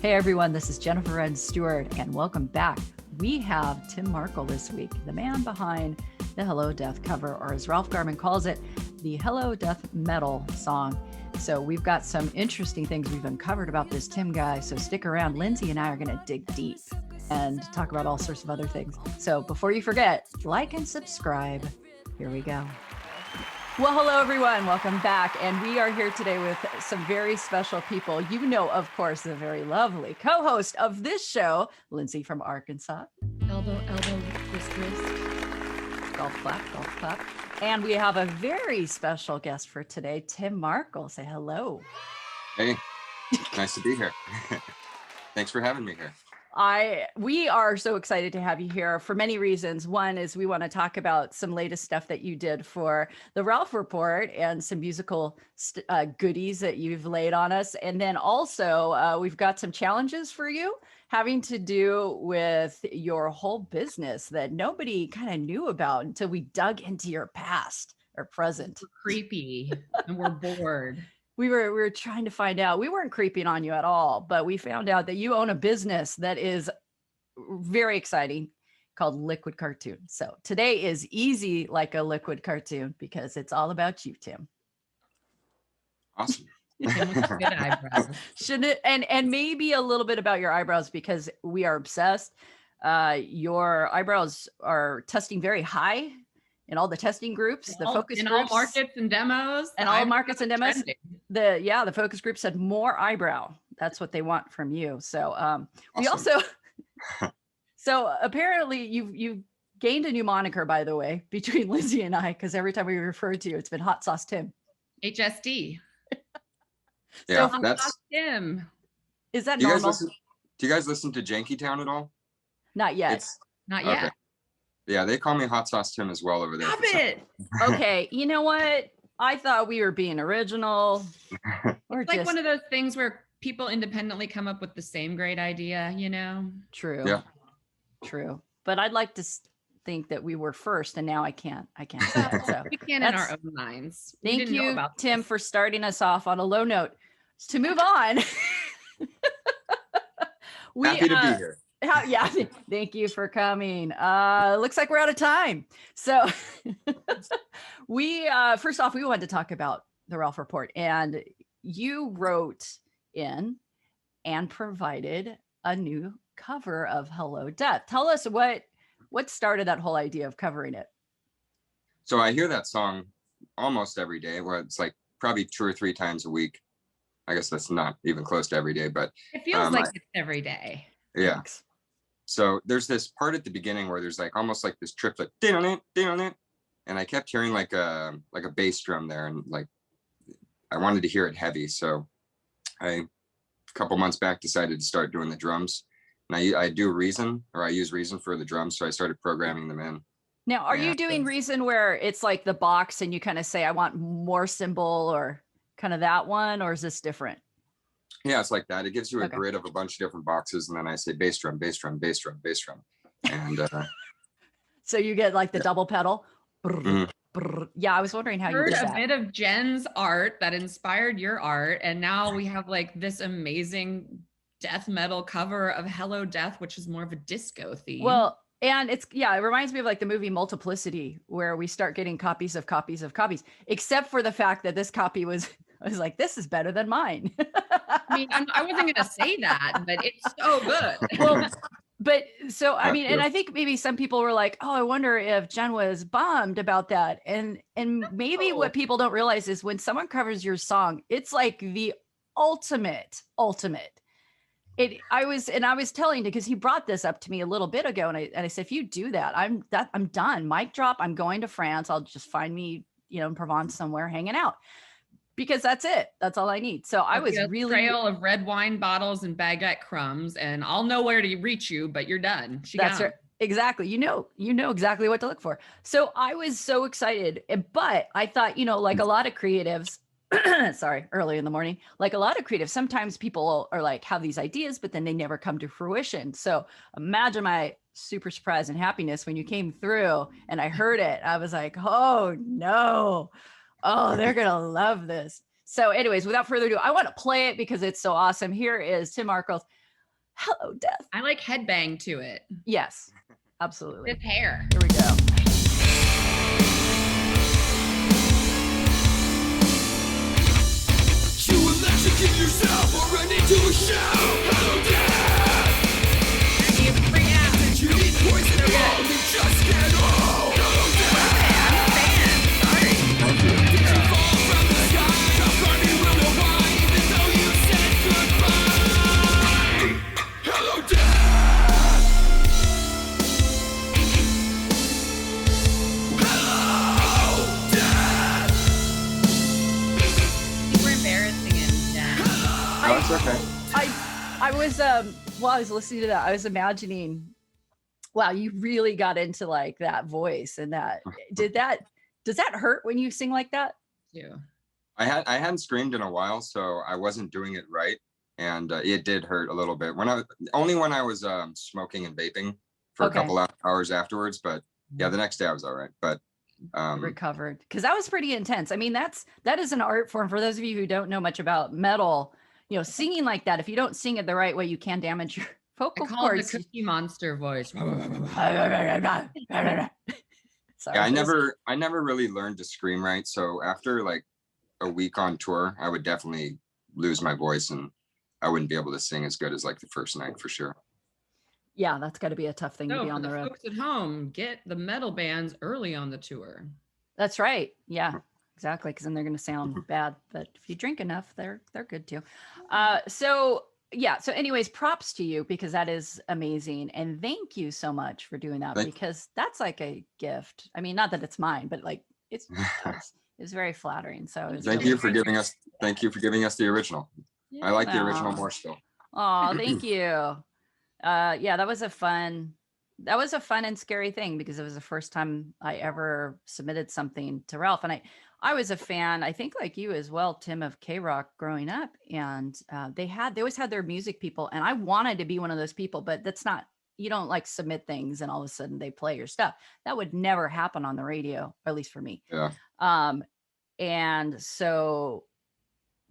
Hey everyone, this is Jennifer and Stewart, and welcome back. We have Tim Markle this week, the man behind the Hello Death cover, or as Ralph Garman calls it, the Hello Death metal song. So we've got some interesting things we've uncovered about this Tim guy, so stick around. Lindsay and I are going to dig deep and talk about all sorts of other things. So before you forget, like and subscribe. Here we go. Well, hello, everyone. Welcome back. And we are here today with some very special people. You know, of course, the very lovely co-host of this show, Lindsay from Arkansas. Elbow, wrist, wrist. Golf clap, golf clap. And we have a very special guest for today, Tim Markle. Say hello. Hey, nice to be here. Thanks for having me here. We are so excited to have you here for many reasons. One is we want to talk about some latest stuff that you did for the Ralph Report and some musical goodies that you've laid on us. And then also we've got some challenges for you having to do with your whole business that nobody kind of knew about until we dug into your past or present. We're creepy and we're bored. We were trying to find out. We weren't creeping on you at all, but we found out that you own a business that is very exciting called Liquid Cartoon. So today is easy like a liquid cartoon because it's all about you, Tim. Awesome. Good eyebrows. Shouldn't it? And maybe a little bit about your eyebrows because we are obsessed. Your eyebrows are testing very high in all the testing groups, the focus groups, all markets and demos, and all markets and demos. The focus group said more eyebrow. That's what they want from you. So we Awesome. also, so apparently you've gained a new moniker, by the way, between Lindsay and I, because every time we refer to you, it's been Hot Sauce Tim. HSD. Yeah, So that's. Tim. Is that Do you normal? do you guys listen to Jankytown at all? Not yet. It's Not yet. okay. Yeah, they call me Hot Sauce Tim as well over there. Stop it. Okay, you know what? I thought we were being original. Or It's like just one of those things where people independently come up with the same great idea, you know? true. Yeah. True. But I'd like to think that we were first, and now I can't say that. So We can in our own minds. We thank didn't know you, about Tim, this. for starting us off on a low note. To move on. Happy to be here. Yeah, thank you for coming. Looks like we're out of time. So we first off, we wanted to talk about the Ralph Report, and you wrote in and provided a new cover of Hello Death. Tell us what started that whole idea of covering it. So I hear that song almost every day, where it's like probably 2 or 3 times a week. I guess that's not even close to every day, but It feels like it's every day. yeah. Thanks. So there's this part at the beginning where there's like almost like this triplet, and I kept hearing like a bass drum there, and like I wanted to hear it heavy. So a couple months back decided to start doing the drums. And I use Reason for the drums, so I started programming them in. Now, are you Yeah. doing Reason where it's like the box and you kind of say, I want more cymbal or kind of that one, or is this different? Yeah, it's like that. It gives you a Okay. grid of a bunch of different boxes, and then I say bass drum, bass drum, bass drum, bass drum, and So you get like the double pedal. Brr, Mhm. brr. Yeah, I was wondering how you Heard did a that. bit of Jen's art that inspired your art, and now we have like this amazing death metal cover of Hello Death, which is more of a disco theme. Well, and it reminds me of like the movie Multiplicity, where we start getting copies of copies of copies, except for the fact that this copy I was like, this is better than mine. I mean, I wasn't going to say that, but it's so good. Well, but so, I Yeah, mean, and I think maybe some people were like, oh, I wonder if Jen was bummed about that. And maybe what people don't realize is when someone covers your song, it's like the ultimate. I was telling, because he brought this up to me a little bit ago, and I said, if you do that, I'm done. Mic drop. I'm going to France. I'll just find me, in Provence somewhere hanging out, because that's it. That's all I need. So I was really trail of red wine bottles and baguette crumbs, and I'll know where to reach you, but you're done. That's right. Exactly. You know exactly what to look for. So I was so excited, but I thought, like a lot of creatives, sorry, early in the morning, like a lot of creatives, sometimes people are like, have these ideas, but then they never come to fruition. So imagine my super surprise and happiness when you came through and I heard it. I was like, oh no. Oh, they're going to love this. So anyways, without further ado, I want to play it because it's so awesome. Here is Tim Markle Hello, Death. I like headbang to it. Yes, absolutely. With hair. Here we go. You electrocute yourself or run into a shout. Hello, Death. You freak out. Did you eat poison at all? You just get old. Hello, Death. I'm a fan. Sorry. Did you fall from the sky? How come you will know why? Even though you said goodbye. Hello, Death. Hello, Death. We're embarrassing him, Jen. Oh, it's okay. I was while I was listening to that, I was imagining, wow, you really got into like that voice and that does that hurt when you sing like that? Too. I hadn't screamed in a while, so I wasn't doing it right, and it did hurt a little bit when I was smoking and vaping for Okay. a couple hours afterwards. But yeah, the next day I was all right. But Recovered, because that was pretty intense. I mean, that is an art form. For those of you who don't know much about metal, singing like that, if you don't sing it the right way, you can damage your I vocal call it cords. the Cookie Monster voice. Sorry, yeah, I never really learned to scream right. So after like a week on tour, I would definitely lose my voice and I wouldn't be able to sing as good as like the first night for sure. Yeah, that's got to be a tough thing to So be for on the the road. folks at home, get the metal bands early on the tour. That's right. Yeah, exactly. Because then they're going to sound bad. But if you drink enough, they're good too. So anyways, props to you, because that is amazing. And thank you so much for doing that, because that's like a gift. I mean, not that it's mine, but like it's very flattering. So it's Thank you for giving us the original. I like the original more still. Oh, thank you. Yeah, that was a fun and scary thing, because it was the first time I ever submitted something to Ralph. And I was a fan, I think like you as well, Tim, of K-Rock growing up. And they always had their music people. And I wanted to be one of those people, but that's not, you don't like submit things and all of a sudden they play your stuff. That would never happen on the radio, at least for me. Yeah. And so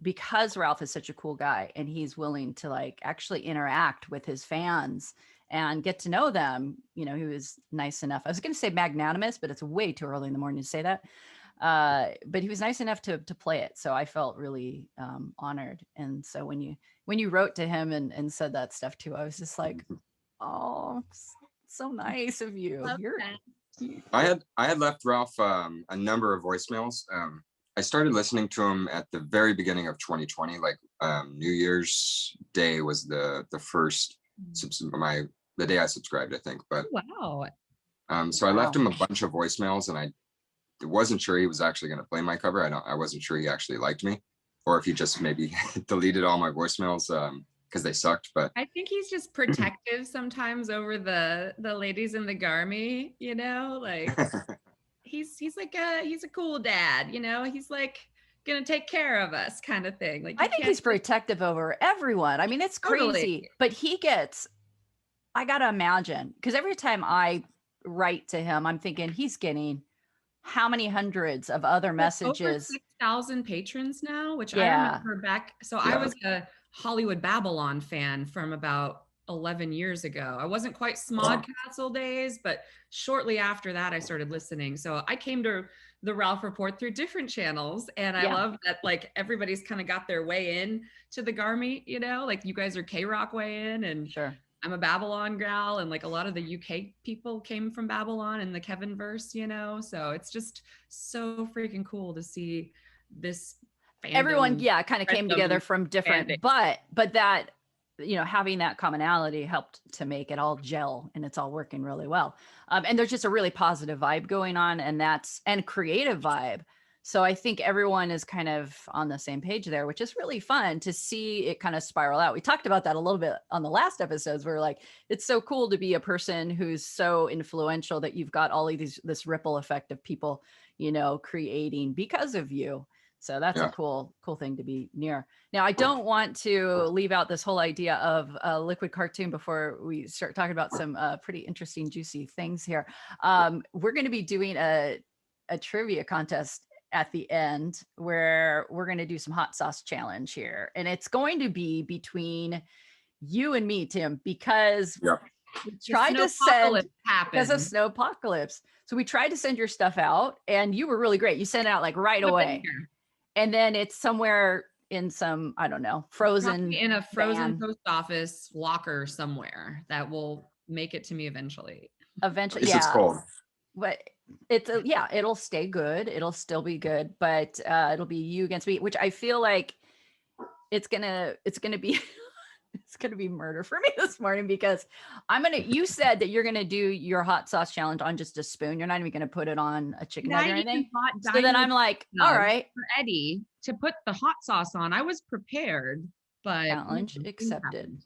because Ralph is such a cool guy and he's willing to like actually interact with his fans and get to know them, he was nice enough. I was going to say magnanimous, but it's way too early in the morning to say that. But he was nice enough to play it. So I felt really honored. And so when you wrote to him and said that stuff too, I was just like, oh, so nice of you. I had left Ralph a number of voicemails. I started listening to him at the very beginning of 2020, like New Year's Day was the first the day I subscribed, I think. But Wow. So I left him a bunch of voicemails, and I wasn't sure he was actually going to play my cover. I wasn't sure he actually liked me, or if he just maybe deleted all my voicemails because they sucked. But I think he's just protective sometimes over the ladies in the Garmy, like he's a cool dad, he's like gonna take care of us kind of thing. Like I think he's protective over everyone. I mean, it's crazy, but I gotta imagine, because every time I write to him, I'm thinking he's getting how many hundreds of other messages. Over 6,000 patrons now, which I remember back. So I was a Hollywood Babylon fan from about 11 years ago. I wasn't quite Smodcastle days, but shortly after that, I started listening. So I came to the Ralph Report through different channels. And I love that like everybody's kind of got their way in to the Garmy, like you guys are K-Rock way in, and sure. I'm a Babylon gal, and like a lot of the UK people came from Babylon and the Kevin verse, so it's just so freaking cool to see this fandom. Everyone kind of came together from different but that having that commonality helped to make it all gel, and it's all working really well. And there's just a really positive vibe going on, and creative vibe. So I think everyone is kind of on the same page there, which is really fun to see it kind of spiral out. We talked about that a little bit on the last episodes, where like, it's so cool to be a person who's so influential that you've got all of this ripple effect of people, creating because of you. So that's a cool thing to be near. Now, I don't want to leave out this whole idea of a liquid cartoon before we start talking about some pretty interesting, juicy things here. We're going to be doing a trivia contest at the end, where we're going to do some hot sauce challenge here. And it's going to be between you and me, Tim, because Yep. we tried to send because of happened. snowpocalypse. So we tried to send your stuff out, and you were really great. You sent it out like right away, and then it's somewhere in some, I don't know, frozen in a frozen van. post office locker somewhere that will make it to me eventually. Eventually, It's cold. But it's it'll stay good. It'll still be good, but it'll be you against me, which I feel like it's gonna be it's gonna be murder for me this morning, because you said that you're gonna do your hot sauce challenge on just a spoon. You're not even gonna put it on a chicken nugget or anything. So then I'm like, all right, for Eddie to put the hot sauce on. I was prepared, but challenge accepted.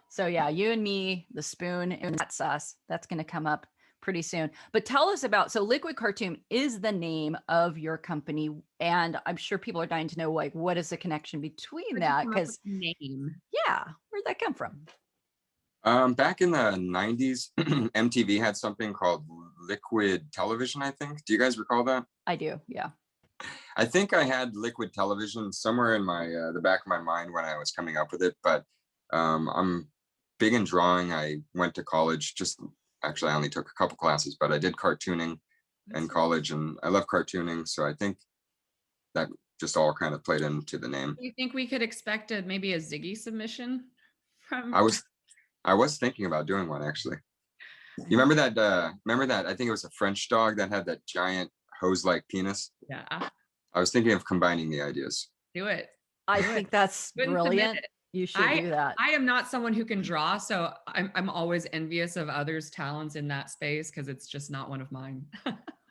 So yeah, you and me, the spoon and hot sauce, that's gonna come up pretty soon. But tell us about, so Liquid Cartoon is the name of your company, and I'm sure people are dying to know, like, what is the connection between that? Because name, where'd that come from? Back in the 90s, MTV had something called Liquid Television, I think. Do you guys recall that? I do, yeah. I think I had Liquid Television somewhere in my the back of my mind when I was coming up with it, but I'm big in drawing. I went to college, actually I only took a couple classes, but I did cartooning in college, and I love cartooning, so I think that just all kind of played into the name. Do you think we could expect maybe a Ziggy submission from? I was thinking about doing one, actually. You remember that I think it was a French dog that had that giant hose-like penis? Yeah. I was thinking of combining the ideas. Do it. I think that's brilliant. You should do that. I am not someone who can draw, so I'm always envious of others' talents in that space, because it's just not one of mine.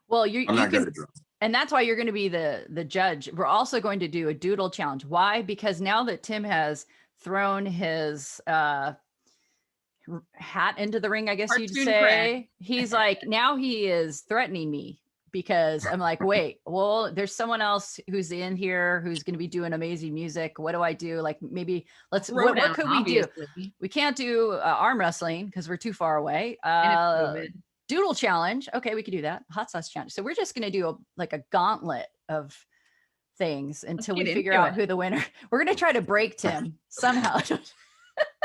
Well, I'm not good at drawing. And that's why you're going to be the judge. We're also going to do a doodle challenge. Why? Because now that Tim has thrown his hat into the ring, I guess you'd say, he's like, now he is threatening me, because I'm like, wait, well, there's someone else who's in here who's going to be doing amazing music. What do I do? Like, maybe what could we do? We can't do arm wrestling because we're too far away. Doodle challenge. Okay, we could do that. Hot sauce challenge. So we're just going to do a gauntlet of things until we figure out who the winner. We're going to try to break Tim somehow.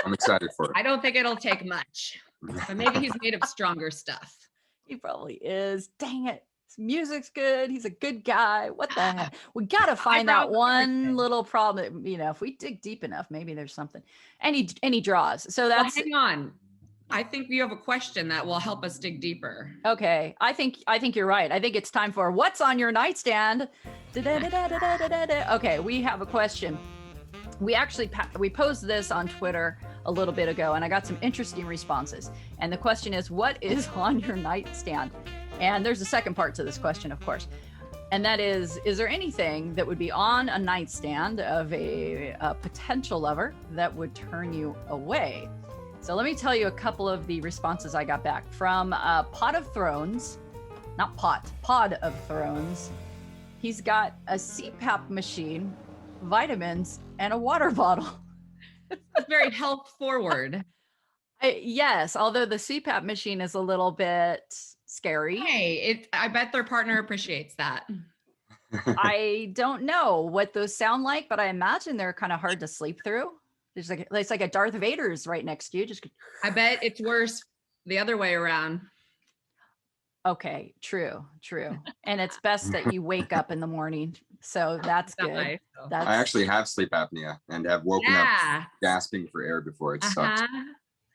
I'm excited for it. I don't think it'll take much, but maybe he's made of stronger stuff. He probably is. Dang it. His music's good. He's a good guy. What the heck? We got to find that one little problem. If we dig deep enough, maybe there's something. And he draws. So that's. Hang on. I think you have a question that will help us dig deeper. Okay. I think you're right. I think it's time for what's on your nightstand. Okay. We have a question. We posed this on Twitter a little bit ago, and I got some interesting responses. And the question is, what is on your nightstand? And there's a second part to this question, of course. And that is there anything that would be on a nightstand of a potential lover that would turn you away? So let me tell you a couple of the responses I got back from Pod of Thrones. He's got a CPAP machine, vitamins, and a water bottle. That's very health forward. Yes, although the CPAP machine is a little bit scary. Hey, I bet their partner appreciates that. I don't know what those sound like, but I imagine they're kind of hard to sleep through. It's like a Darth Vader's right next to you. I bet it's worse the other way around. Okay, true. And it's best that you wake up in the morning. So that's good. I actually have sleep apnea and have woken up gasping for air before. It sucks.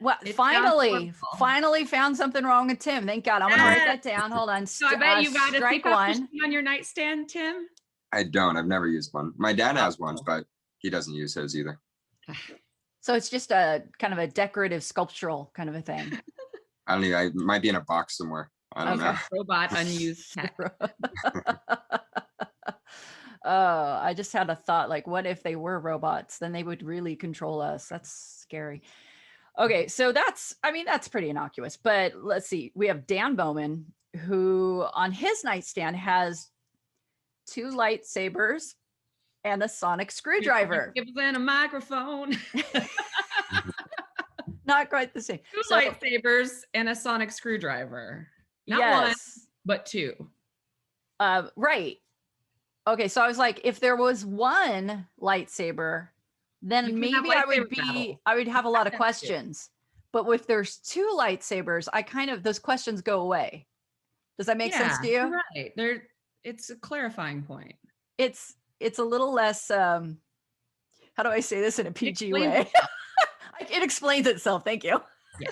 Well, finally found something wrong with Tim. Thank God. I'm going to write that down. Hold on. So I bet you got a CPAP machine on your nightstand, Tim? I don't. I've never used one. My dad has one, but he doesn't use his either. So it's just a kind of a decorative sculptural kind of a thing. I don't know. It might be in a box somewhere. I don't know. Robot unused tech. Oh, I just had a thought, like, what if they were robots? Then they would really control us. That's scary. Okay, so that's pretty innocuous. But let's see. We have Dan Bowman, who on his nightstand has 2 lightsabers and a sonic screwdriver. Gives in a microphone. Not quite the same. 2 lightsabers and a sonic screwdriver. Not one, but 2. Right. Okay, so I was like, if there was one lightsaber then You can maybe have lightsaber battle. I would have a lot of That's questions. But if there's two lightsabers, those questions go away. Does that make sense to you're you? right. It's a clarifying point. It's a little less how do I say this in a PG explains way? It explains itself. Thank you. Yeah.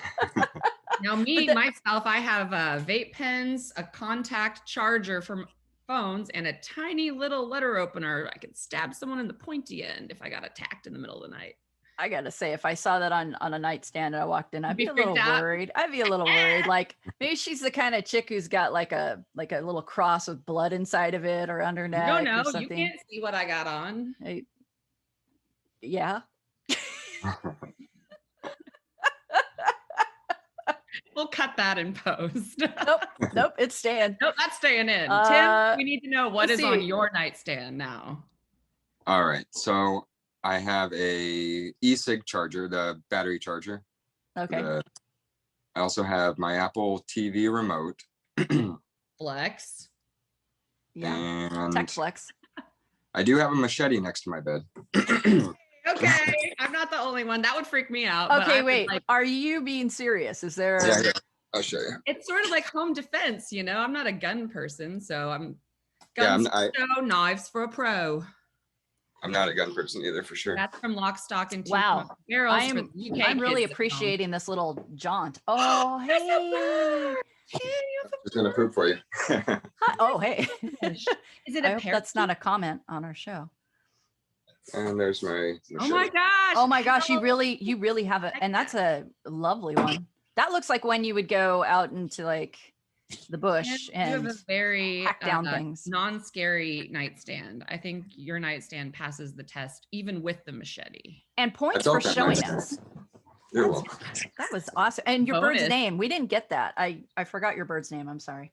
Now myself, I have vape pens, a contact charger for phones, and a tiny little letter opener. I could stab someone in the pointy end if I got attacked in the middle of the night. I gotta say, if I saw that on a nightstand and I walked in, I'd be a freaked little out? worried. I'd be a little worried. Like maybe she's the kind of chick who's got like a little cross with blood inside of it around her neck. No, or something. you can't see what I got on. Yeah. We'll cut that in post. Nope, it's staying. Nope, that's staying in. Tim, we need to know what is on your nightstand now. All right, so I have a e-cig charger, the battery charger. Okay. I also have my Apple TV remote. Flex. Yeah. And Tech flex. I do have a machete next to my bed. Okay, I'm not the only one. That would freak me out. Okay, wait. Are you being serious? Is there? Yeah, I'll show you. It's sort of like home defense, you know. I'm not a gun person, so knives for a pro. I'm not a gun person either, for sure. That's from Lock, Stock, and Two Wow. Barrels. I'm really appreciating this little jaunt. Oh, hey. Just gonna poop for you. Oh, hey. Is it I hope that's not a comment on our show. And there's my machete. Oh my gosh. Oh my gosh, you really have it. And that's a lovely one. That looks like when you would go out into like the bush and you have a very hack down things. Non-scary nightstand. I think your nightstand passes the test even with the machete. And points for showing us. You're welcome. That was awesome. And your bird's Bonus. name, we didn't get that. I forgot your bird's name. I'm sorry.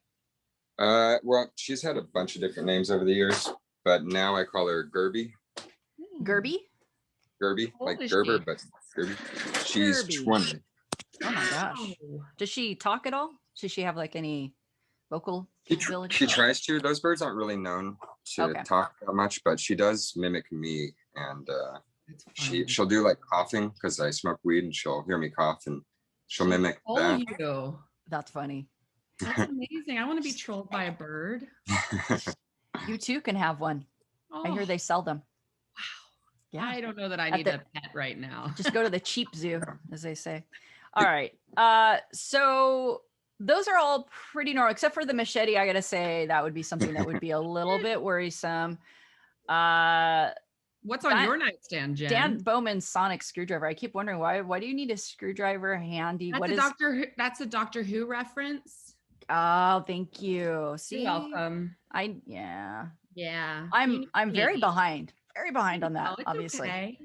Well, she's had a bunch of different names over the years, but now I call her Gerby. Gerby? Gerby, How old like is Gerber, she? but Gerby. She's Gerby. 20. Oh my gosh. Does she talk at all? Does she have like any vocal ability? She tries to. Those birds aren't really known to talk that much, but she does mimic me, and she'll do like coughing because I smoke weed, and she'll hear me cough, and she'll mimic that. You. That's funny. That's amazing. I want to be trolled by a bird. You too can have one. I hear they sell them. Wow. Yeah. I don't know that I need a pet right now. Just go to the cheap zoo, as they say. All right. So those are all pretty normal, except for the machete. I gotta say that would be something that would be a little bit worrisome. What's on your nightstand, Jen? Dan Bowman's sonic screwdriver. I keep wondering why do you need a screwdriver handy? That's a Doctor Who reference. Oh, thank you. See, you're welcome. Yeah. I'm very behind on that, obviously. Okay.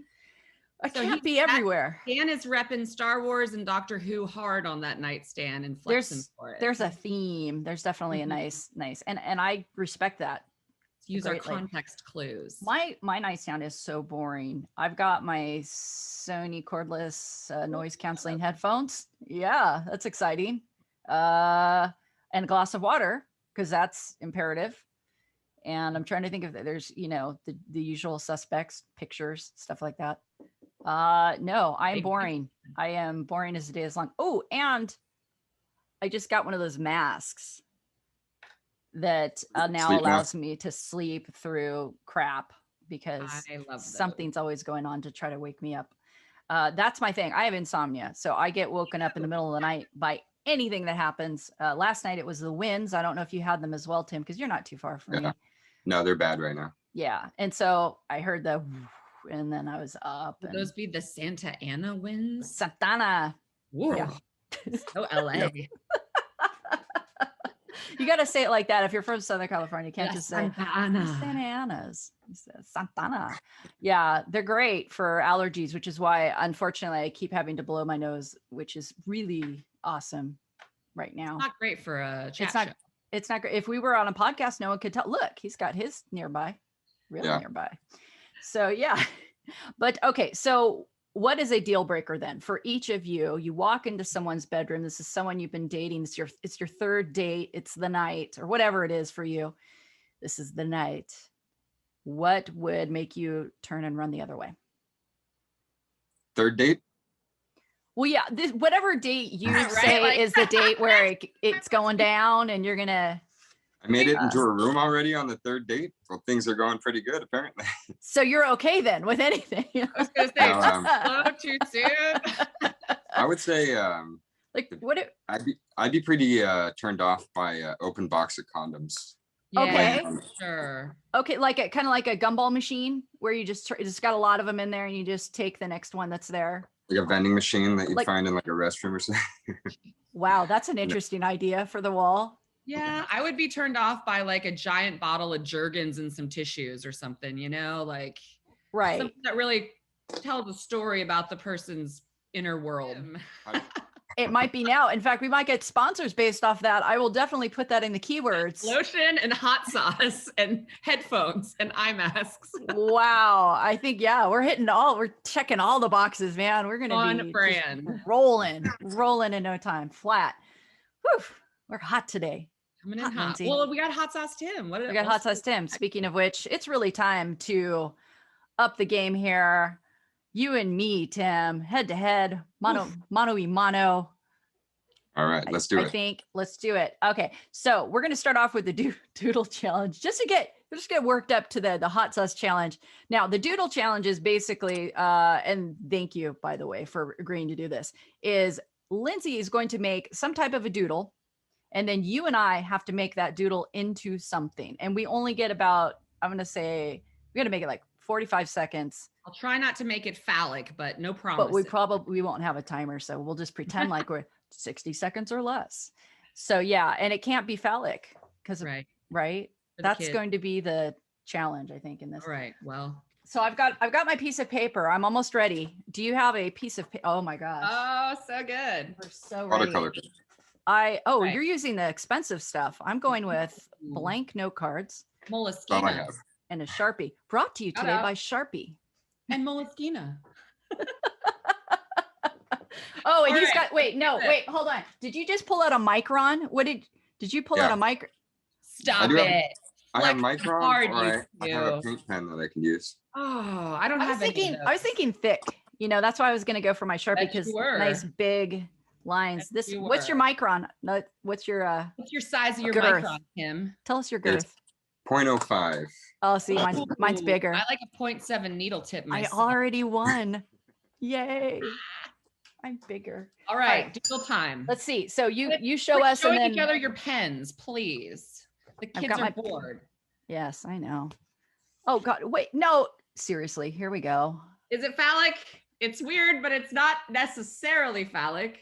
I can't be everywhere. Dan is repping Star Wars and Doctor Who hard on that nightstand and flexing for it. There's a theme. There's definitely a nice, and I respect that. Use our context clues. My nightstand is so boring. I've got my Sony cordless noise canceling headphones. Yeah, that's exciting. And a glass of water, because that's imperative. And I'm trying to think if there's, the usual suspects, pictures, stuff like that. No, I'm boring. I am boring as the day is long. Oh, and I just got one of those masks that now allows me to sleep through crap because something's always going on to try to wake me up. That's my thing. I have insomnia. So I get woken up in the middle of the night by anything that happens. Last night it was the winds. I don't know if you had them as well, Tim, because you're not too far from me. No, they're bad right now. Yeah. And so I heard the and then I was up. Would those be the Santa Ana winds? Santana. Whoa. Yeah. So LA. You got to say it like that. If you're from Southern California, you can't just say Santa Ana. Santa Ana's. Santana. Yeah, they're great for allergies, which is why, unfortunately, I keep having to blow my nose, which is really awesome right now. It's not great for a chat show. It's not great. If we were on a podcast, no one could tell. Look, he's got his nearby, nearby. So yeah, but okay. So what is a deal breaker then for each of you? You walk into someone's bedroom. This is someone you've been dating. It's your third date. It's the night or whatever it is for you. This is the night. What would make you turn and run the other way? third date. Well, yeah, whatever date you Right, say like- is the date where it's going down and you're going to. I made it into a room already on the third date. Well, things are going pretty good, apparently. So you're okay then with anything. I was gonna say, No, slow too soon. I would say Like what? I'd be pretty turned off by open box of condoms. Okay. Sure. Okay, like a kind of like a gumball machine where you just got a lot of them in there and you just take the next one that's there. Like a vending machine that you'd Like- find in like a restroom or something. Wow, that's an interesting idea for the wall. Yeah, I would be turned off by like a giant bottle of Jergens and some tissues or something, you know, like Right. something that really tells a story about the person's inner world. It might be now. In fact, we might get sponsors based off that. I will definitely put that in the keywords. Lotion and hot sauce and headphones and eye masks. Wow. I think, yeah, we're checking all the boxes, man. We're going to On be just brand. rolling in no time, flat. Whew, we're hot today. Coming in Hot, hot. Lindsay. Well, we got hot sauce Tim. We got hot sauce Tim. Speaking of which, it's really time to up the game here. You and me, Tim, head to head, mano y mano. All right, let's do I it. think let's do it. Okay, so we're going to start off with the doodle challenge, just to get worked up to the hot sauce challenge. Now, the doodle challenge is basically, and thank you, by the way, for agreeing to do this. Is Lindsay is going to make some type of a doodle, and then you and I have to make that doodle into something. And we only get about, I'm going to say, we got to make it like 45 seconds. I'll try not to make it phallic, but no promise. But we won't have a timer, so we'll just pretend like we're 60 seconds or less. So yeah, and it can't be phallic because right. right. For the That's kid. going to be the challenge, I think, in this. All right. Well. So I've got my piece of paper. I'm almost ready. Do you have a piece of paper? Oh my gosh, Oh, so good. we're so ready. Watercolor. Right. You're using the expensive stuff. I'm going with Ooh. blank note cards That's all I Moleskine. have. and a Sharpie. Brought to you Shout today out. by Sharpie. And Moleskine. Oh, and All he's right, got, wait, hold on. Did you just pull out a micron? Did you pull out Yeah. a mic? Stop do have- it. I have Like microns, hard or I you have a do. paint pen that I can use. Oh, I don't I was have any thinking, of I was thinking thick. That's why I was going to go for my Sharpie Bet you because were. nice big lines. Bet you What's your were. micron? No, what's your What's your size of your Girth. micron, Kim? tell us your It's girth. 0.05. Oh, see, mine's Ooh, bigger. I like a 0.7 needle tip I myself. already won. Yay. I'm bigger. All right, doodle time. Let's see. So you Quit show us and showing then each other your pens, please. The I've kids got are my- bored. yes, I know. Oh God, wait, no, seriously, here we go. Is it phallic? It's weird, but it's not necessarily phallic.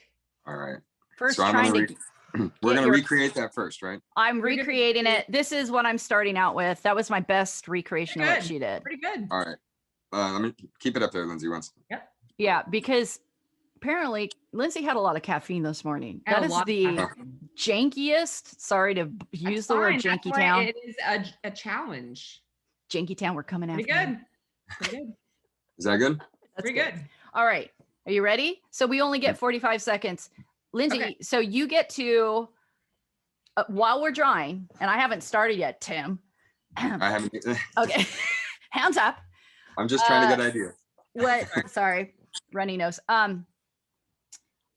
All right. First So I'm trying gonna to We're Get gonna your- recreate that first, right? I'm We're gonna recreating do- it. This is what I'm starting out with. That was my best recreation of what Good. she did. Pretty good. All right. Let me keep it up there, Lindsay. Once. Yeah, because apparently Lindsay had a lot of caffeine this morning. I had That a is lot of the caffeine. jankiest. Sorry to use the word Fine, that's janky why town. It is a challenge. Janky town, we're coming after. Pretty you. good. Pretty good. Is that good? That's Pretty good. All right. Are you ready? So we only get 45 seconds. Lindsay, Okay. so you get to, while we're drawing, and I haven't started yet, Tim. I haven't. Okay. Hands up. I'm just trying to get ideas. What? Sorry, runny nose.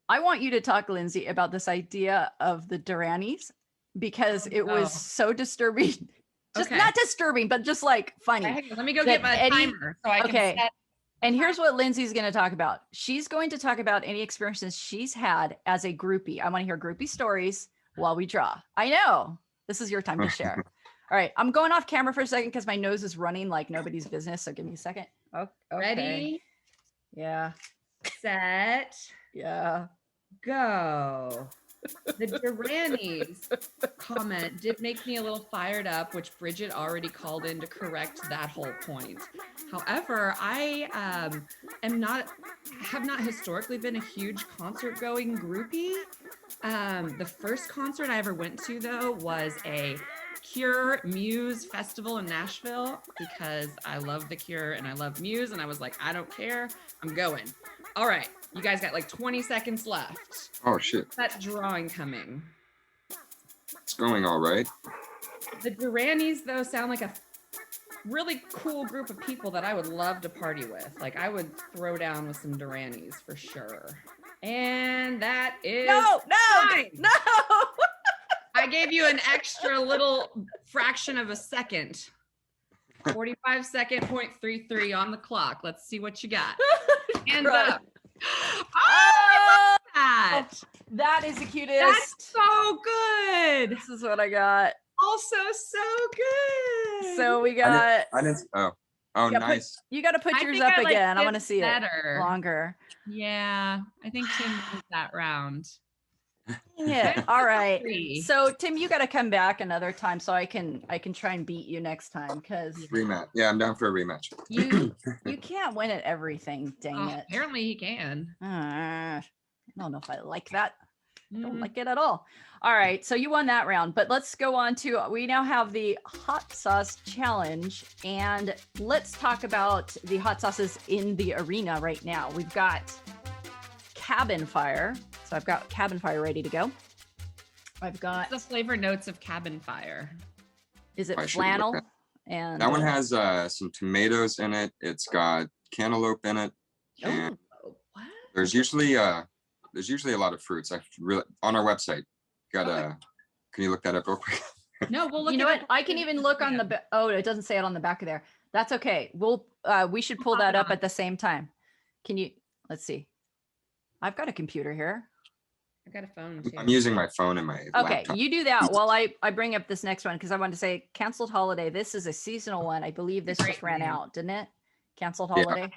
I want you to talk, Lindsay, about this idea of the Duranis because Oh, it was no. so disturbing. Just Okay. not disturbing, but just like funny. Okay, hang on, let me go That get my Eddie- timer so I can okay. set. And here's what Lindsay's going to talk about. She's going to talk about any experiences she's had as a groupie. I want to hear groupie stories while we draw. I know this is your time to share. All right. I'm going off camera for a second because my nose is running like nobody's business. So give me a second. Oh, okay. Ready, Yeah. set, Yeah. go. The Duranis comment did make me a little fired up, which Bridget already called in to correct that whole point. However, I have not historically been a huge concert going groupie. The first concert I ever went to though was a Cure Muse festival in Nashville because I love the Cure and I love Muse and I was like, I don't care, I'm going. All right, you guys got like 20 seconds left. Oh shit, That drawing coming. it's going all right. The Duranis though sound like a really cool group of people that I would love to party with. Like I would throw down with some Duranys for sure. And that is No. I gave you an extra little fraction of a second. 45 second 0.33 on the clock. Let's see what you got. Hands up. Oh, that. That is the cutest. That's so good. This is what I got. Also so good. So we got. I didn't. Oh, nice. You got to put I yours think up I like again. I this want to see better. it longer. Yeah, I think Tim wins that round. Yeah. All right. 3. So Tim, you got to come back another time so I can try and beat you next time because Rematch. Yeah, I'm down for a rematch. you can't win at everything. Dang it. Apparently he can. I don't know if I like that. I don't Mm. like it at all. All right, so you won that round, but let's go on to, we now have the hot sauce challenge, and let's talk about the hot sauces in the arena right now. We've got Cabin Fire. So I've got Cabin Fire ready to go. I've got The flavor notes of Cabin Fire. Is it I should flannel? look And That one has some tomatoes in it. It's got cantaloupe in it. And What? there's usually a lot of fruits. I really on our website. Got Can you look that up real quick? No, we'll look. you know it what? up. I can even look on the oh, it doesn't say it on the back of there. That's okay. We should pull pop that it up on. at the same time. Can you? Let's see. I've got a computer here. I got a phone too. I'm using my phone and my Okay, laptop. you do that while I bring up this next one because I wanted to say canceled holiday. This is a seasonal one. I believe this Great just ran name. out, didn't it? Canceled Yeah. holiday.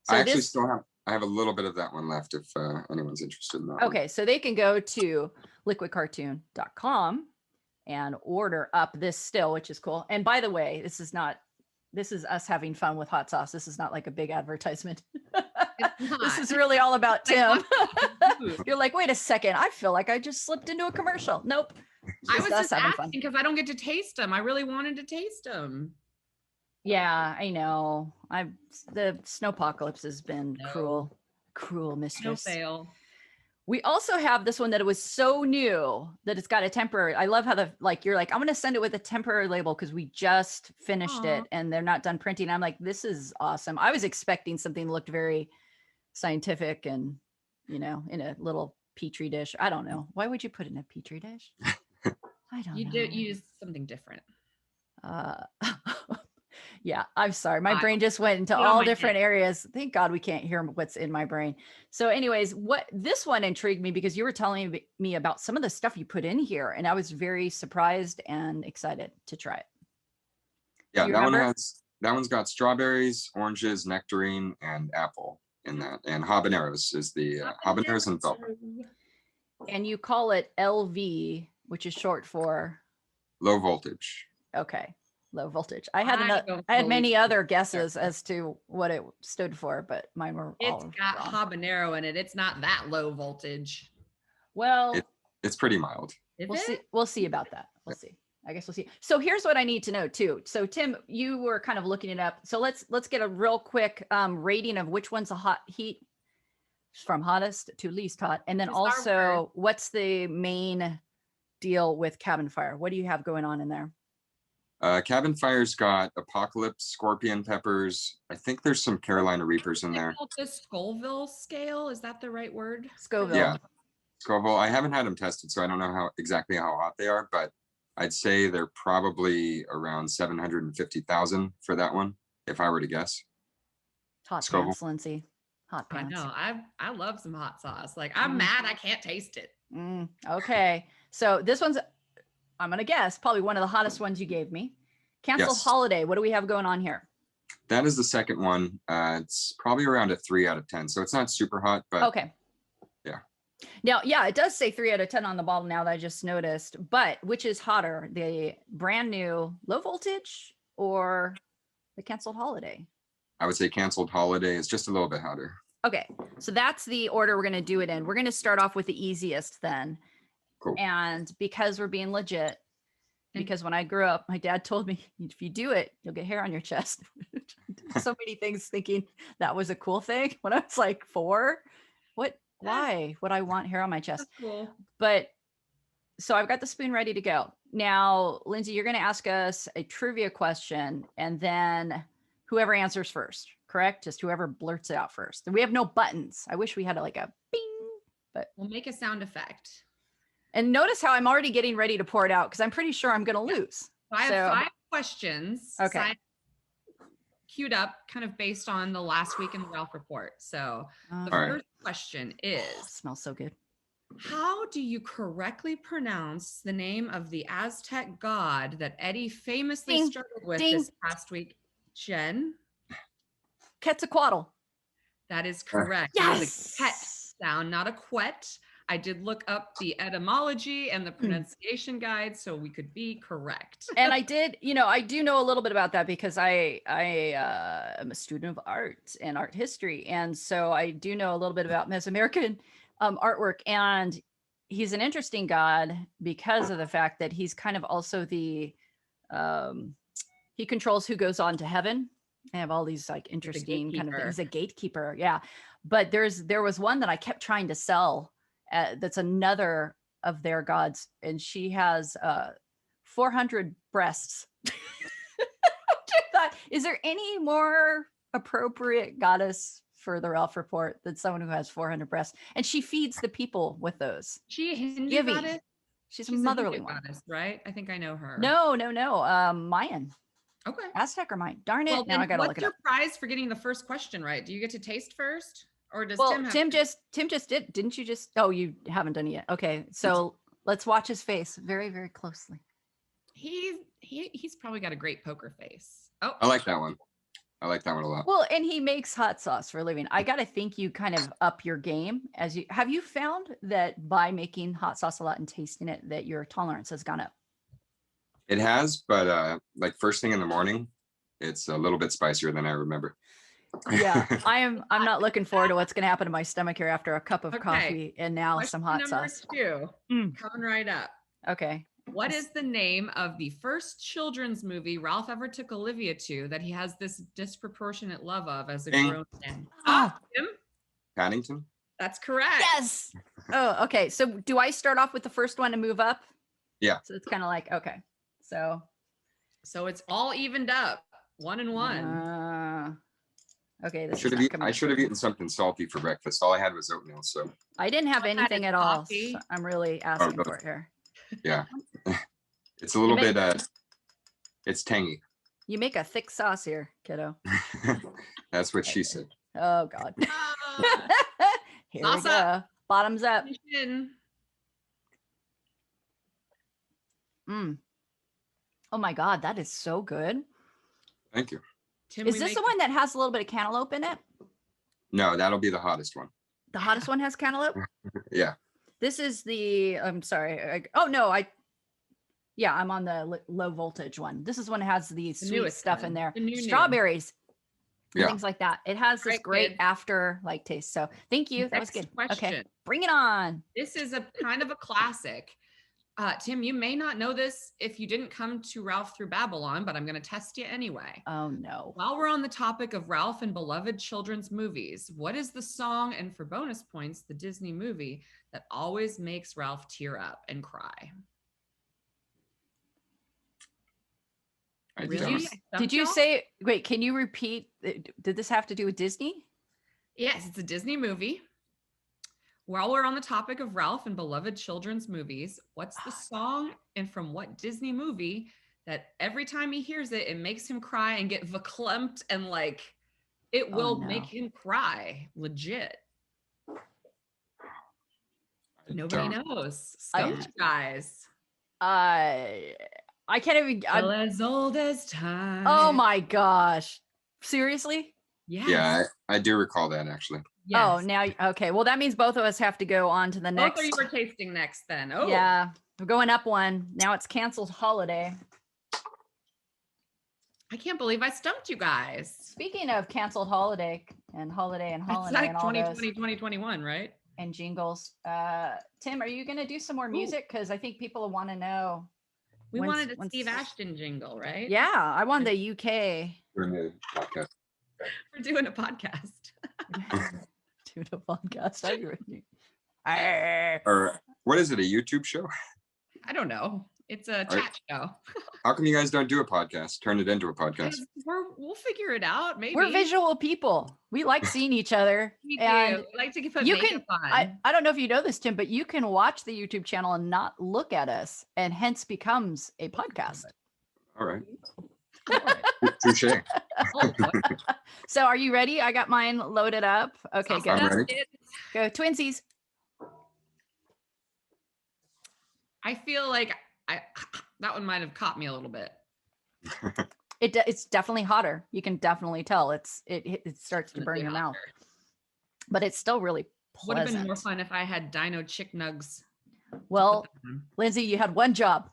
I actually this, still have a little bit of that one left if anyone's interested in that. okay, so they can go to liquidcartoon.com and order up this still, which is cool. And by the way, this is us having fun with hot sauce. This is not like a big advertisement. It's not. This is really all about Like, Tim. food. You're like, wait a second. I feel like I just slipped into a commercial. Nope. I Just was us just having asking fun. because I don't get to taste them. I really wanted to taste them. Yeah, I know. The snowpocalypse has been No. cruel No mistress. fail. We also have this one that it was so new that it's got a temporary. I love how you're like, I'm going to send it with a temporary label because we just finished it Aw. and they're not done printing. I'm like, this is awesome. I was expecting something that looked very scientific and, in a little petri dish. I don't know. Why would you put it in a petri dish? I don't know. You did use something different. Yeah, I'm sorry. My I- brain just went into Put it on all my different head. areas. Thank God we can't hear what's in my brain. So anyways, this one intrigued me because you were telling me about some of the stuff you put in here and I was very surprised and excited to try it. Yeah, you that remember? one's got strawberries, oranges, nectarine, and apple in that. And habaneros is the habaneros and velvet. And you call it LV, which is short for, Low voltage. okay, low voltage. I had don't I had many believe other it. guesses as to what it stood for, but mine were It's all got wrong. habanero in it. It's not that low voltage. Well, It's pretty mild. Is we'll it? see. We'll see about that. We'll see. I guess we'll see. So here's what I need to know too. So Tim, you were kind of looking it up. So let's get a real quick rating of which one's a hot heat from hottest to least hot, and then Just our word. also what's the main deal with Cabin Fire? What do you have going on in there? Cabin Fire's got apocalypse, scorpion peppers. I think there's some Carolina Reapers in Is it there. called the Scoville scale? Is that the right word? Scoville. Yeah. Scoville. I haven't had them tested, so I don't know exactly how hot they are, but I'd say they're probably around 750,000 for that one, if I were to guess. Hot Scoville. pants, Lindsay. Hot I pants. know. I love some hot sauce. Like I'm mad I can't taste it. Okay. So this one's, I'm going to guess, probably one of the hottest ones you gave me. Canceled Yes. Holiday. What do we have going on here? That is the second one. It's probably around a 3 out of 10. So it's not super hot, but Okay. yeah. Now, yeah, it does say 3 out of 10 on the bottle now that I just noticed, but which is hotter, the brand new low voltage or the Canceled Holiday? I would say Canceled Holiday is just a little bit hotter. Okay. So that's the order we're going to do it in. We're going to start off with the easiest then. Cool. And because we're being legit, because when I grew up, my dad told me, if you do it, you'll get hair on your chest. So many things thinking that was a cool thing when I was like 4. Why would I want hair on my chest? That's cool. But so I've got the spoon ready to go. Now, Lindsay, you're going to ask us a trivia question, and then whoever answers first, correct? Just whoever blurts it out first. We have no buttons. I wish we had like a bing, but we'll make a sound effect. And notice how I'm already getting ready to pour it out because I'm pretty sure I'm going to lose. So I have 5 questions. Okay. Queued up, kind of based on the last week in the Ralph report. So the first question is, smells so good. How do you correctly pronounce the name of the Aztec god that Eddie famously struggled with this past week? Jen? Quetzalcoatl. That is correct. Yes. It is a ket sound, not a quet. I did look up the etymology and the pronunciation guide so we could be correct. And I did, I do know a little bit about that because I am a student of art and art history. And so I do know a little bit about Mesoamerican artwork. And he's an interesting god because of the fact that he's kind of also he controls who goes on to heaven. I have all these like interesting kind of things. He's a gatekeeper. Yeah. But there was one that I kept trying to sell. That's another of their gods, and she has 400 breasts. I thought, is there any more appropriate goddess for the Ralph report than someone who has 400 breasts? And she feeds the people with those. She a Hindu goddess? She's a motherly one, goddess, right? I think I know her. No. Mayan. Okay. Aztec or Mayan? Darn it! Well, now I gotta look it up. What's your prize for getting the first question right? Do you get to taste first? Or does Tim just did, didn't you just? Oh, you haven't done it yet. Okay, so let's watch his face very, very closely. He's probably got a great poker face. Oh, I like that one. I like that one a lot. Well, and he makes hot sauce for a living. I got to think you kind of up your game have you found that by making hot sauce a lot and tasting it, that your tolerance has gone up? It has, but like first thing in the morning, it's a little bit spicier than I remember. Yeah, I'm not looking forward to what's going to happen to my stomach here after a cup of coffee and now some hot sauce. Number 2, coming right up. Okay. What is the name of the first children's movie Ralph ever took Olivia to that he has this disproportionate love of as a grown man? Tim? Paddington? That's correct. Yes. Oh, okay. So do I start off with the first one and move up? Yeah. So it's kind of like, okay. So it's all evened up. 1 and 1. Okay, I should have eaten something salty for breakfast. All I had was oatmeal, so I didn't have anything at all. So I'm really asking for it here. Yeah, it's a little bit. It's tangy. You make a thick sauce here, kiddo. That's what she said. Oh God. Here we go. Bottoms up. Oh my God, that is so good. Thank you. Tim, is this the one that has a little bit of cantaloupe in it? No, that'll be the hottest one. The hottest one has cantaloupe? Yeah. This is I'm sorry. I'm on the low voltage one. This is one that has the sweet stuff in there. Strawberries. Things like that. It has this great after like taste. So thank you. That was good. Okay. Bring it on. This is a kind of a classic. Tim, you may not know this if you didn't come to Ralph through Babylon, but I'm going to test you anyway. Oh, no. While we're on the topic of Ralph and beloved children's movies, what is the song, and for bonus points, the Disney movie that always makes Ralph tear up and cry? Did you say, wait, can you repeat? Did this have to do with Disney? Yes, it's a Disney movie. While we're on the topic of Ralph and beloved children's movies, what's the song and from what Disney movie that every time he hears it, it makes him cry and get verklempt and like it will make him cry legit? Nobody knows. Stumped, guys. I can't even. I'm as old as time. Oh my gosh! Seriously? Yes. Yeah, I do recall that actually. Yes. Oh, now, okay. Well, that means both of us have to go on to the next. Both of you are tasting next then. Oh. Yeah. We're going up one. Now it's canceled holiday. I can't believe I stumped you guys. Speaking of canceled holiday and holiday and holiday. It's like and all 2020, 2021, right? And jingles. Tim, are you going to do some more music? Because I think people want to know. We wanted a Steve Ashton jingle, right? Yeah. I want the UK. We're doing a podcast. We're doing a podcast. Doing a podcast. Or what is it? A YouTube show? I don't know. It's a All right. chat show. How come you guys don't do a podcast? Turn it into a podcast. Because we'll figure it out. Maybe We're visual people. We like seeing each other. We and do. We like to put you makeup can, on. I don't know if you know this, Tim, but you can watch the YouTube channel and not look at us, and hence becomes a podcast. All right. Touche. Oh, boy. So are you ready? I got mine loaded up. Okay, Awesome. good. I'm ready. Go twinsies. I feel like that one might have caught me a little bit. It's definitely hotter. You can definitely tell it starts to burn your mouth, but it's still really Would have been pleasant. more fun if I had Dino Chick Nugs. Well, Lindsay, you had one job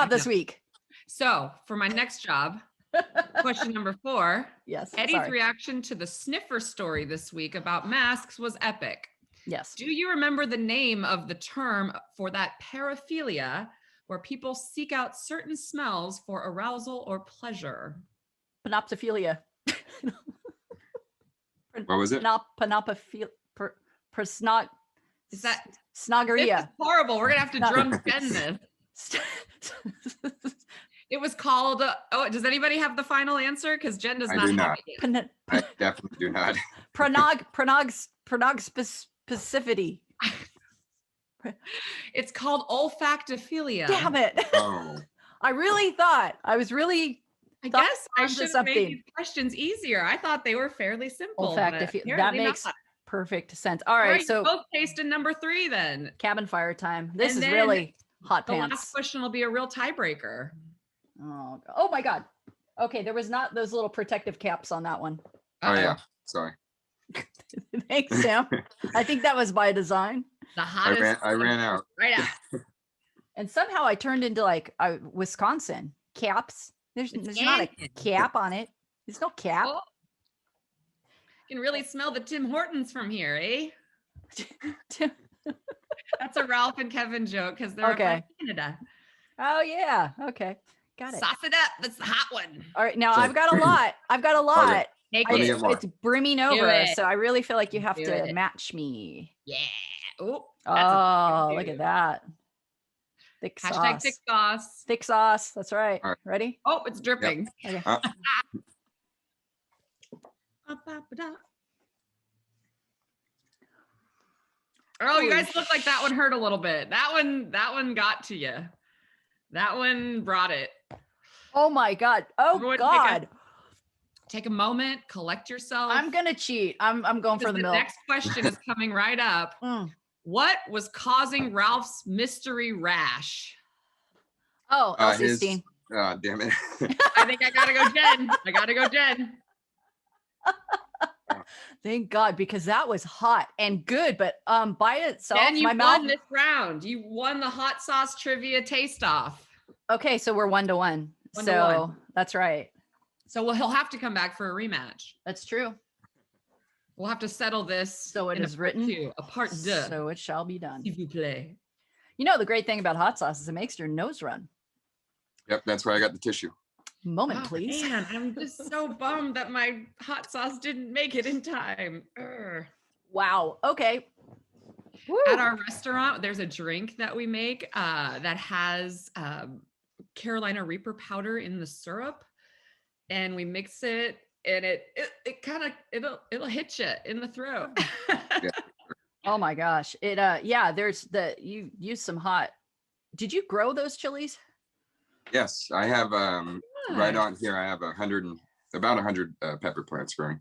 this week. So for my next job, question number 4. Yes. Eddie's sorry. reaction to the sniffer story this week about masks was epic. Yes. Do you remember the name of the term for that paraphilia where people seek out certain smells for arousal or pleasure? Panoptophilia. What was it? Panopophilia. Is that This is Snoggeria. horrible. We're gonna have to drum gen this. It was called. Does anybody have the final answer? Because Jen does I not do have not. it yet. I definitely do not. Specificity. It's called olfactophilia. Damn it. Oh, I was really I thought guess I onto should have something. made these questions easier. I thought they were fairly simple. but olfactophilia. That apparently makes not. perfect sense. All All right, right, so both tasting number 3 then. cabin fire time. This And is then really hot The pants. last question will be a real tiebreaker. Oh my God. Okay, there was not those little protective caps on that one. oh yeah. Sorry. Thanks, Tim. I think that was by design. The hottest. I ran out. Right out. And somehow I turned into like Wisconsin caps. There's not a Wisconsin. cap on it. There's no cap. Oh. You can really smell the Tim Hortons from here, eh? Tim- That's a Ralph and Kevin joke because they're Okay. up in Canada. Oh yeah. Okay. Got it. Sauce it up. That's the hot one. All right. Now So- I've got a lot. Take Let me it. get more. It's brimming Do over. it. So I really feel like you have Do to it. match me. Yeah. Oh. Oh, look at that. Thick Hashtag sauce. thick sauce. Thick sauce. That's right. All right. Ready? Oh, it's dripping. Okay. Oh, you Holy guys look like that one hurt a little bit. That one got to you. That one brought it. Oh my God. Oh Everyone God. Take a moment, collect yourself. I'm gonna cheat. I'm going for because the the milk. next question is coming right up. Mm. What was causing Ralph's mystery rash? Oh, His- L16. Damn it. I think I gotta go, Jen. Thank God, because that was hot and good, but by itself, Jen, you my won mouth. this round. You won the hot sauce trivia taste off. Okay, so we're 1-1. 1-1. So that's right. So he'll have to come back for a rematch. That's true. We'll have to settle this. So it in is a part written. 2, a part 2. So it shall be done. S'il vous plaît. You know, the great thing about hot sauce is it makes your nose run. Yep, that's why I got the tissue. Moment, Oh, please. Man, I'm just so bummed that my hot sauce didn't make it in time. Urgh. Wow. Okay. Woo. At our restaurant, there's a drink that we make that has Carolina Reaper powder in the syrup, and we mix it, and it kind of it'll hit you in the throat. Oh my gosh. It yeah, you use some hot. Did you grow those chilies? Yes, I have right on here. I have about 100 pepper plants growing.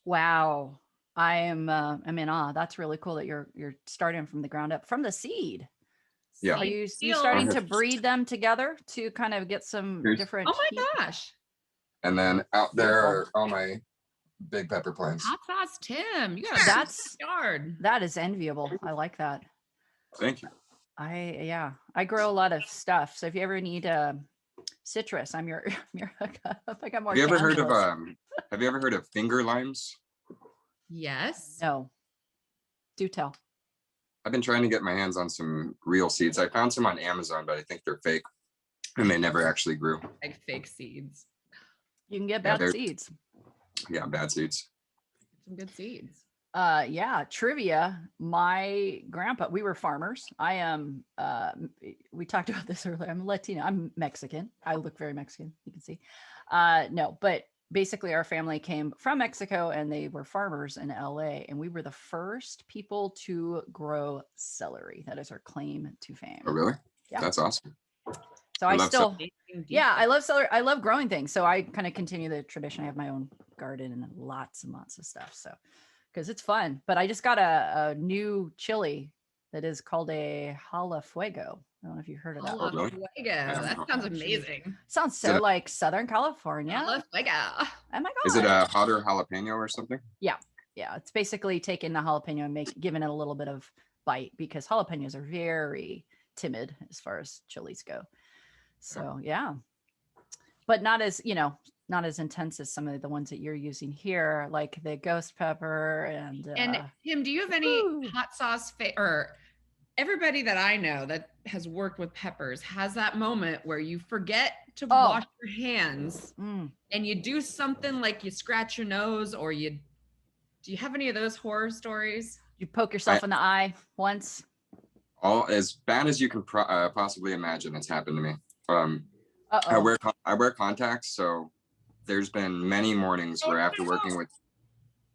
Wow. I'm in awe. That's really cool that you're starting from the ground up, from the seed. Yeah. Are you Seal. starting to breed them together to kind of get some Here's- different? Oh my heat? gosh. And then out there are all my big pepper plants. Hot sauce Tim. You got a That's- yard. That is enviable. I like that. Thank you. I grow a lot of stuff. So if you ever need citrus, I'm your I think I'm more. Have you ever heard candles. of finger limes? Yes. No. Do tell. I've been trying to get my hands on some real seeds. I found some on Amazon, but I think they're fake and they never actually grew. Like fake seeds. You can get Yeah, bad they're- seeds. Yeah, bad seeds. Some good seeds. Yeah, trivia. My grandpa, we were farmers. I am we talked about this earlier. I'm Latina. I'm Mexican. I look very Mexican, you can see. No, but basically our family came from Mexico and they were farmers in LA, and we were the first people to grow celery. That is our claim to fame. Oh, really? Yeah. That's awesome. So I I love still Amazing yeah, detail. I love celery. I love growing things. So I kind of continue the tradition. I have my own garden and lots and lots of stuff. So because it's fun. But I just got a new chili that is called a jala fuego. I don't know if you heard of that. Oh, really? Fuego. I don't That know. sounds amazing. Sounds Is so it, like Southern California. Fuego. Oh my is it god. a hotter jalapeno or something? Yeah. It's basically taking the jalapeno and giving it a little bit of bite, because jalapenos are very timid as far as chilies go. So yeah, but not as not as intense as some of the ones that you're using here, like the ghost pepper and And Tim, do you have any woo. hot sauce or everybody that I know that has worked with peppers has that moment where you forget to wash your hands and you do something like you scratch your nose, or do you have any of those horror stories? You poke yourself in the eye once. All as bad as you can possibly imagine. It's happened to me. I Uh-oh. wear contacts, so there's been many mornings where after working with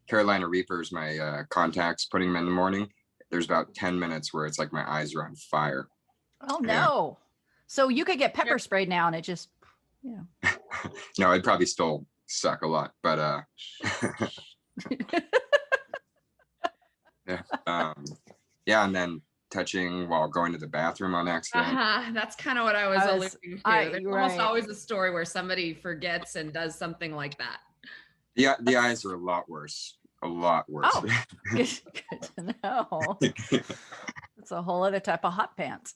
Carolina Reapers, my contacts, putting them in the morning, there's about 10 minutes where it's like my eyes are on fire. Oh no. So you could get pepper sprayed now and it just, No, I'd probably still suck a lot, but yeah, and then touching while going to the bathroom on accident. That's kind of what I was alluding to. There's almost always a story where somebody forgets and does something like that. Yeah, the eyes are a lot worse. A lot worse. Oh, good to know. It's a whole other type of hot pants.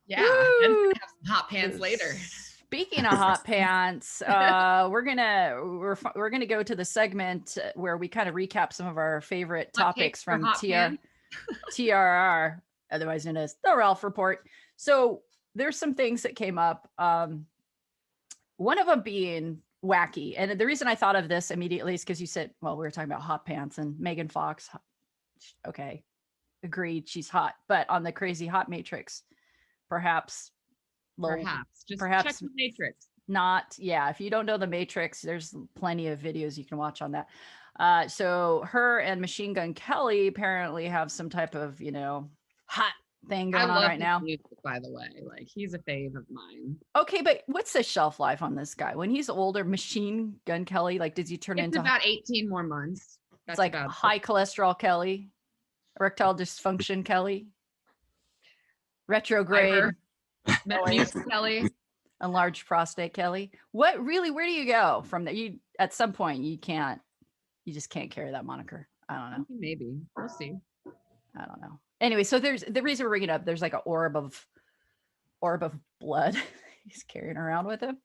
Yeah, Jen's gonna have some hot pants later. Speaking of hot pants, we're gonna go to the segment where we kind of recap some of our favorite topics from TRR, otherwise known as the Ralph Report. So there's some things that came up. One of them being wacky, and the reason I thought of this immediately is because you said, well, we were talking about hot pants and Megan Fox. Okay, agreed, she's hot, but on the crazy hot matrix, perhaps check the matrix. Not, yeah, if you don't know the matrix, there's plenty of videos you can watch on that. So her and Machine Gun Kelly apparently have some type of hot thing going on right now. Music, by the way, like he's a fave of mine. Okay, but what's the shelf life on this guy when he's older? Machine Gun Kelly, like, does he turn into about 18 more months? That's like high cholesterol Kelly, erectile dysfunction Kelly, retrograde Kelly, enlarged prostate Kelly. Where do you go from that? You at some point you just can't carry that moniker. I don't know. Maybe we'll see. I don't know. Anyway, so there's the reason we're bringing it up. There's like an orb of blood he's carrying around with him.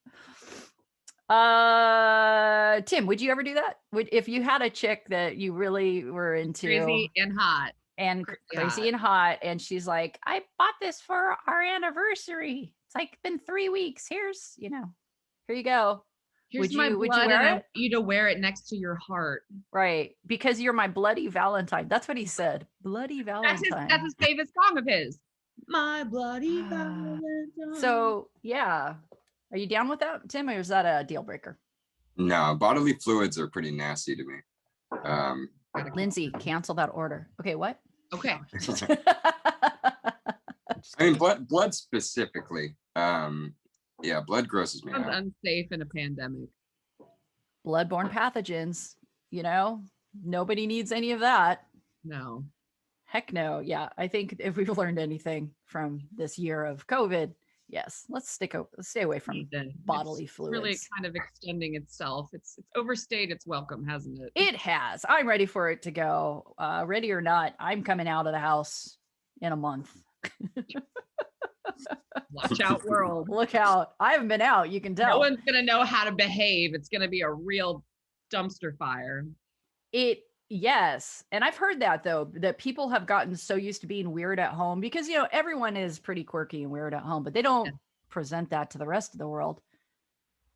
Tim, would you ever do that? If you had a chick that you really were into, crazy and hot, and she's like, I bought this for our anniversary. It's like been 3 weeks. Here you go. Would you wear it? You to wear it next to your heart, right? Because you're my bloody Valentine. That's what he said. Bloody Valentine. That's his favorite song of his. My bloody Valentine. So yeah, are you down with that, Tim, or is that a deal breaker? No, bodily fluids are pretty nasty to me. Lindsay, cancel that order. Okay, what? Okay. I mean, blood specifically. Yeah, blood grosses me out. Unsafe in a pandemic. Bloodborne pathogens, nobody needs any of that. No. Heck no. Yeah, I think if we've learned anything from this year of COVID, yes, let's stay away from bodily fluids. It's really kind of extending itself. It's overstayed its welcome, hasn't it? It has. I'm ready for it to go. Ready or not, I'm coming out of the house in a month. Watch out, world. Look out. I haven't been out. You can tell. No one's going to know how to behave. It's going to be a real dumpster fire. Yes. And I've heard that though, that people have gotten so used to being weird at home because, everyone is pretty quirky and weird at home, but they don't present that to the rest of the world.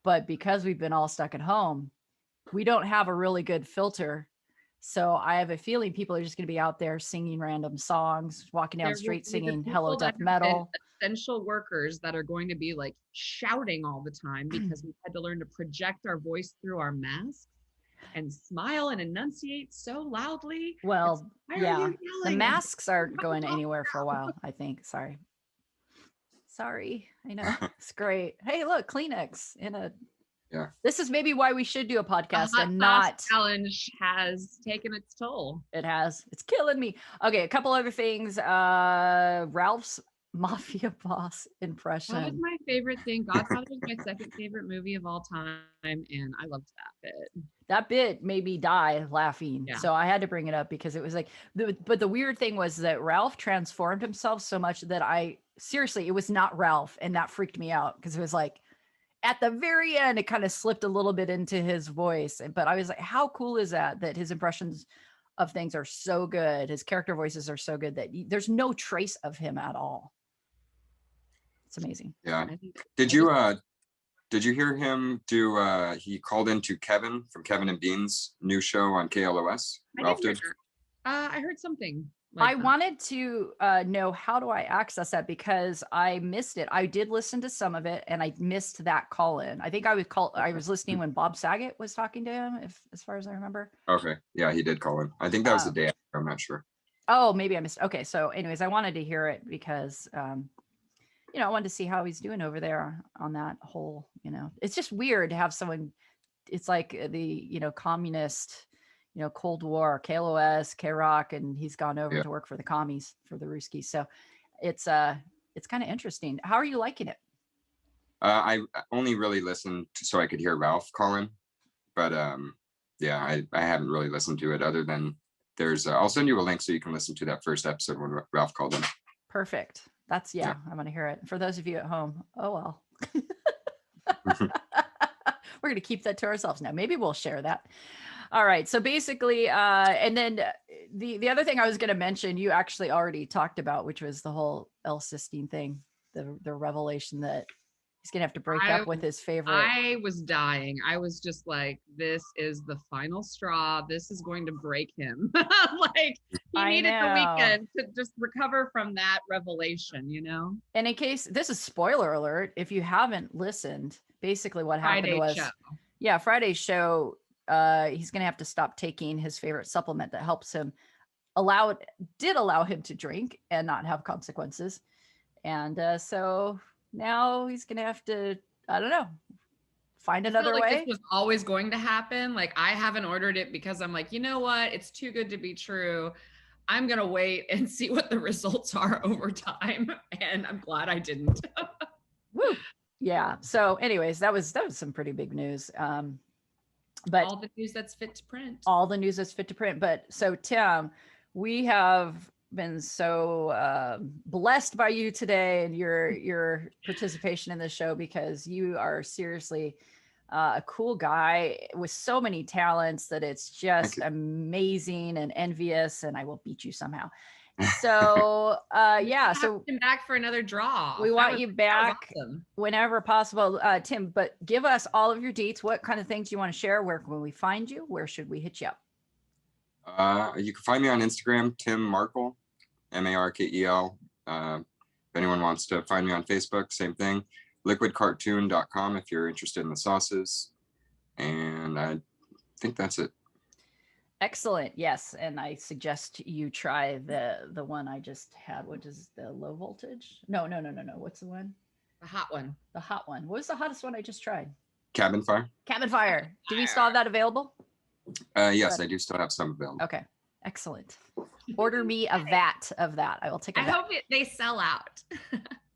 But because we've been all stuck at home, we don't have a really good filter. So I have a feeling people are just going to be out there singing random songs, walking down the There will street be the singing people hello that death have been metal. essential workers that are going to be like shouting all the time because we've had to learn to project our voice through our masks and smile and enunciate so loudly. Well, Why are yeah, you the yelling? masks aren't going anywhere for a while, I think. Sorry. I know. It's great. Hey, look, Kleenex in a. Yeah. This is maybe why we should do a The podcast hot and sauce not. challenge has taken its toll. It has. It's killing me. Okay, a couple other things. Ralph's mafia boss That was impression. my favorite thing. Godfather was my second favorite movie of all time, and I loved that bit. That bit made me die laughing. Yeah. So I had to bring it up because it was like, but the weird thing was that Ralph transformed himself so much that seriously, it was not Ralph. And that freaked me out because it was like, at the very end, it kind of slipped a little bit into his voice. But I was like, how cool is that his impressions of things are so good. His character voices are so good that there's no trace of him at all. It's amazing. Yeah. Did you hear him do, he called into Kevin from Kevin and Bean's new show on KLOS? Ralph did? I heard something. I wanted to know, how do I access that? Because I missed it. I did listen to some of it and I missed that call in. I think I was listening when Bob Saget was talking to him, as far as I remember. Okay. Yeah, he did call in. I think that was the day after. I'm not sure. Oh, maybe I missed. Okay. So anyways, I wanted to hear it because, I wanted to see how he's doing over there on that whole, it's just weird to have someone, it's like the, communist, Cold War, KLOS, K-Rock, and he's gone over to work for the commies, for the Ruskies. So it's kind of interesting. How are you liking it? I only really listened so I could hear Ralph call in, but I haven't really listened to it other than I'll send you a link so you can listen to that first episode when Ralph called in. Perfect. That's I'm going to hear it. For those of you at home, oh well. We're going to keep that to ourselves now. Maybe we'll share that. All right. So basically, and then the other thing I was going to mention, you actually already talked about, which was the whole L-cysteine thing, the revelation that he's going to have to break up with his favorite. I was dying. I was just like, this is the final straw. This is going to break him. Like he needed the weekend to just recover from that revelation, And in case, this is spoiler alert, if you haven't listened, basiced what happened was, Friday's show, he's going to have to stop taking his favorite supplement that helps him allow him to drink and not have consequences. And so now he's going to have to, I don't know, find another way. This was always going to happen. Like I haven't ordered it because I'm like, you know what? It's too good to be true. I'm going to wait and see what the results are over time. And I'm glad I didn't. Woo. Yeah. So anyways, that was some pretty big news. But all the news that's fit to print. But so Tim, we have been so blessed by you today and your participation in the show, because you are seriously a cool guy with so many talents that it's just amazing and envious, and I will beat you somehow. So so him back for another draw. We want you back whenever possible, Tim. But give us all of your deets. What kind of things you want to share? Where can we find you? Where should we hit you up? You can find me on Instagram, Tim Markel, Markel. If anyone wants to find me on Facebook, same thing. Liquidcartoon.com if you're interested in the sauces. And I think that's it. Excellent. Yes. And I suggest you try the one I just had, which is the low voltage. No. What's the one? The hot one. The hot one. What was the hottest one I just tried? Cabin Fire. Do we still have that available? Yes, I do still have some available. Okay. Excellent. Order me a vat of that. I will take a vat. I hope they sell out.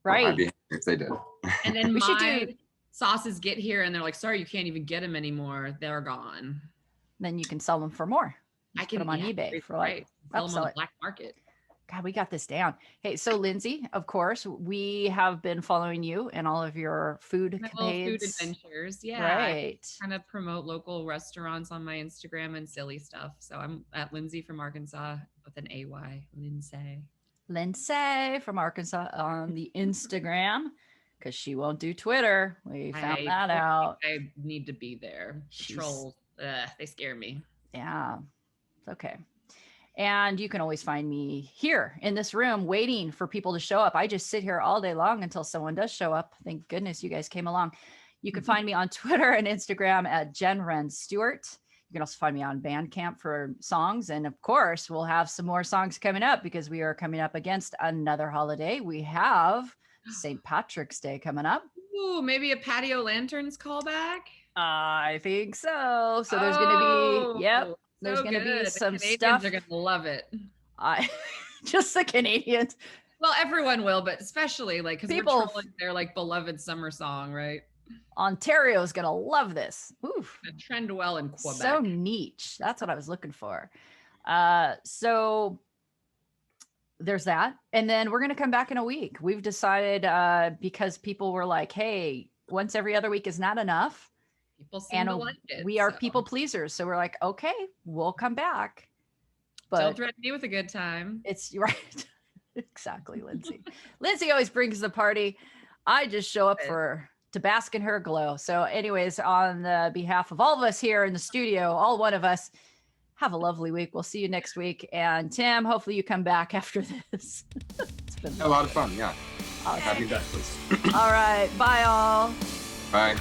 Right. I'd be happy if they did. And then we should do sauces get here and they're like, sorry, you can't even get them anymore. They're gone. Then you can sell them for more. I can put them on eBay for like sell them on the black market. God, we got this down. Hey, so Lindsay, of course, we have been following you and all of your food adventures. Yeah. Right. I kind of promote local restaurants on my Instagram and silly stuff. So I'm at Lindsay from Arkansas with an AY, Lindsay from Arkansas on the Instagram, because she won't do Twitter. We found that out. I need to be there. Trolls, they scare me. Yeah. It's okay. And you can always find me here in this room waiting for people to show up. I just sit here all day long until someone does show up. Thank goodness you guys came along. You can find me on Twitter and Instagram at Jen Wren Stewart. You can also find me on Bandcamp for songs. And of course, we'll have some more songs coming up because we are coming up against another holiday. We have St. Patrick's Day coming up. Ooh, maybe a Patio Lanterns callback? I think so. So there's going to be, yep. There's going to be some Canadians stuff. Are going to love it. Just the Canadians. Well, everyone will, but especially like because People- we're trolling their like beloved summer song, right? Ontario is going to love this. Oof. A trend well in Quebec. So niche. That's what I was looking for. So there's that. And then we're going to come back in a week. We've decided because people were like, hey, once every other week is not enough. People seem to like it. We are people pleasers. So we're like, okay, we'll come back. But don't threaten me with a good time. It's right. Exactly, Lindsay. Lindsay always brings the party. I just show up to bask in her glow. So anyways, on the behalf of all of us here in the studio, all one of us, have a lovely week. We'll see you next week. And Tim, hopefully you come back after this. It's been A lot of fun. Yeah. awesome. Have you back, please. All right. Bye all. Bye.